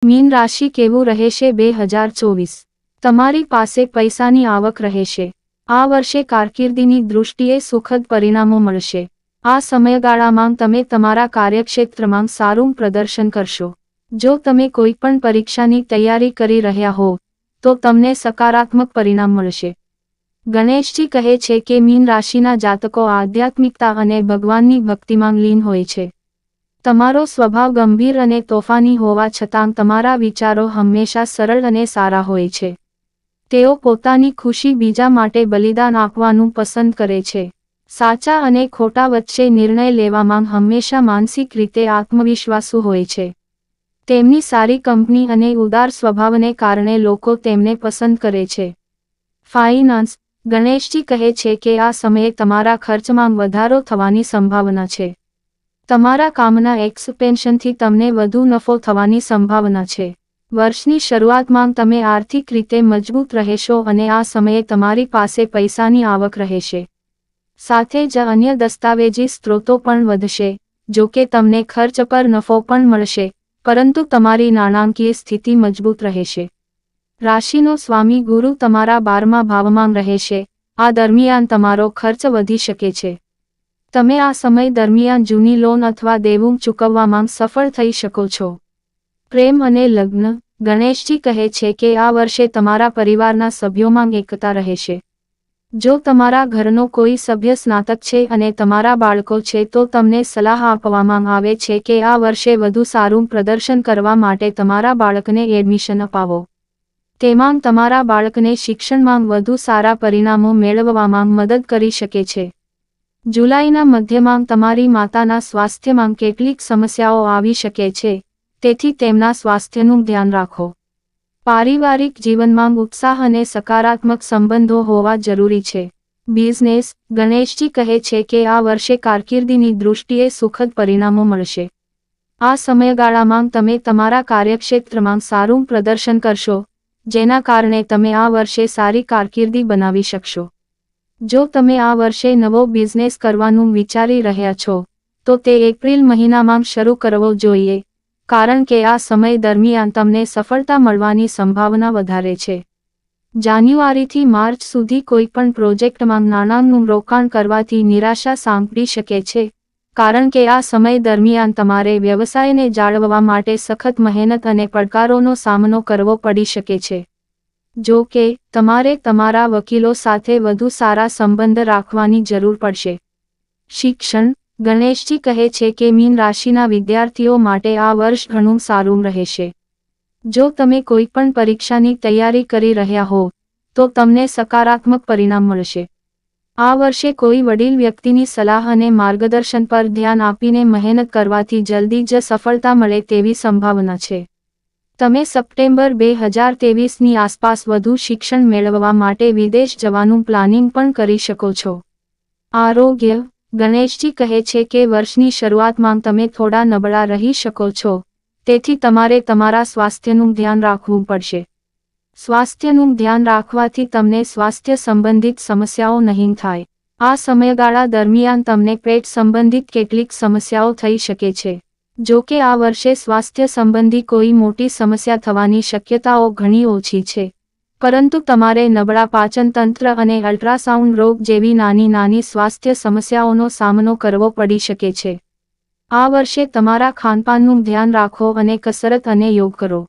Mean રાશિ કેવું રહેશે 2024? તમારી પાસે પૈસાની આવક રહેશે. આ વર્ષે કારકિર્દીની દૃષ્ટિએ સુખદ પરિણામો મળશે. આ સમયગાળામાં તમે તમારા કાર્યક્ષેત્રમાં સારું પ્રદર્શન કરશો. જો તમે કોઈ પણ પરીક્ષાની તૈયારી કરી રહ્યા હો તો તમને સકારાત્મક પરિણામ મળશે. ગણેશજી કહે છે કે મીન રાશિના જાતકો આધ્યાત્મિકતા અને ભગવાનની ભક્તિમાં લીન હોય છે. તમારો સ્વભાવ ગંભીર અને તોફાની હોવા છતાં તમારા વિચારો હંમેશા સરળ અને સારા હોય છે. તેઓ પોતાની ખુશી બીજા માટે બલિદાન આપવાનું પસંદ કરે છે. સાચા અને ખોટા વચ્ચે નિર્ણય લેવામાં હંમેશા માનસિક રીતે આત્મવિશ્વાસુ હોય છે. તેમની સારી કંપની અને ઉદાર સ્વભાવને કારણે લોકો તેમને પસંદ કરે છે. ફાઇનાન્સ. ગણેશજી કહે છે કે આ સમયે તમારા ખર્ચમાં વધારો થવાની સંભાવના છે. તમારા કામના એક્સપેન્શનથી તમને વધુ નફો થવાની સંભાવના છે. વર્ષની શરૂઆતમાં તમે આર્થિક રીતે મજબૂત રહેશો અને આ સમયે તમારી પાસે પૈસાની આવક રહેશે. સાથે જ અન્ય દસ્તાવેજી સ્ત્રોતો પણ વધશે. જો કે તમને ખર્ચ પર નફો પણ મળશે, પરંતુ તમારી નાણાકીય સ્થિતિ મજબૂત રહેશે. રાશિનો સ્વામી ગુરુ તમારા 12મા ભાવમાં રહેશે. આ દરમિયાન તમારો ખર્ચ વધી શકે છે. તમે આ સમય દરમિયાન જૂની લોન અથવા દેવું ચૂકવવામાં સફળ થઈ શકો છો. પ્રેમ અને લગ્ન. ગણેશજી કહે છે કે આ વર્ષે તમારા પરિવારના સભ્યોમાં એકતા રહેશે. જો તમારા ઘરનો કોઈ સભ્ય સ્નાતક છે અને તમારા બાળકો છે તો તમને સલાહ આપવામાં આવે છે કે આ વર્ષે વધુ સારું પ્રદર્શન કરવા માટે તમારા બાળકને એડમિશન અપાવો. તેમાં તમારા બાળકને શિક્ષણમાં વધુ સારા પરિણામો મેળવવામાં મદદ કરી શકે છે. જુલાઈના મધ્યમાં તમારી માતાના સ્વાસ્થ્યમાં કેટલીક સમસ્યાઓ આવી શકે છે, તેથી તેમના સ્વાસ્થ્યનું ધ્યાન રાખો. પારિવારિક જીવનમાં ઉત્સાહ અને સકારાત્મક સંબંધો હોવા જરૂરી છે. બિઝનેસ. ગણેશજી કહે છે કે આ વર્ષે કારકિર્દીની દૃષ્ટિએ સુખદ પરિણામો મળશે. આ સમયગાળામાં તમે તમારા કાર્યક્ષેત્રમાં સારું પ્રદર્શન કરશો, જેના કારણે તમે આ વર્ષે સારી કારકિર્દી બનાવી શકશો. જો તમે આ વર્ષે નવો બિઝનેસ કરવાનું વિચારી રહ્યા છો તો તે એપ્રિલ મહિનામાં શરૂ કરવો જોઈએ, કારણ કે આ સમય દરમિયાન તમને સફળતા મળવાની સંભાવના વધારે છે. જાન્યુઆરીથી માર્ચ સુધી કોઈપણ પ્રોજેક્ટમાં નાણાંનું રોકાણ કરવાથી નિરાશા સાંપડી શકે છે, કારણ કે આ સમય દરમિયાન તમારે વ્યવસાયને જાળવવા માટે સખત મહેનત અને પડકારોનો સામનો કરવો પડી શકે છે. જો કે, તમારે તમારા વકીલો સાથે વધુ સારા સંબંધ રાખવાની જરૂર પડશે. શિક્ષણ. ગણેશજી કહે છે કે મીન રાશિના વિદ્યાર્થીઓ માટે આ વર્ષ ઘણું સારું રહેશે. જો તમે કોઈપણ પરીક્ષાની તૈયારી કરી રહ્યા હો તો તમને સકારાત્મક પરિણામ મળશે. આ વર્ષે કોઈ વડીલ વ્યક્તિની સલાહ અને માર્ગદર્શન પર ધ્યાન આપીને મહેનત કરવાથી જલ્દી જ સફળતા મળે તેવી સંભાવના છે. તમે સપ્ટેમ્બર 2023ની આસપાસ વધુ શિક્ષણ મેળવવા માટે વિદેશ જવાનું પ્લાનિંગ પણ કરી શકો છો. આરોગ્ય. ગણેશજી કહે છે કે વર્ષની શરૂઆતમાં તમે થોડા નબળા રહી શકો છો, તેથી તમારે તમારા સ્વાસ્થ્યનું ધ્યાન રાખવું પડશે. સ્વાસ્થ્યનું ધ્યાન રાખવાથી તમને સ્વાસ્થ્ય સંબંધિત સમસ્યાઓ નહીં થાય. આ સમયગાળા દરમિયાન તમને પેટ સંબંધિત કેટલીક સમસ્યાઓ થઈ શકે છે. જો કે આ વર્ષે સ્વાસ્થ્ય સંબંધી કોઈ મોટી સમસ્યા થવાની શક્યતાઓ ઘણી ઓછી છે, પરંતુ તમારે નબળા પાચન તંત્ર અને અલ્ટ્રાસાઉન્ડ રોગ જેવી નાની સ્વાસ્થ્ય સમસ્યાઓનો સામનો કરવો પડી શકે છે. આ વર્ષે તમારા ખાનપાનનું ધ્યાન રાખો અને કસરત અને યોગ કરો.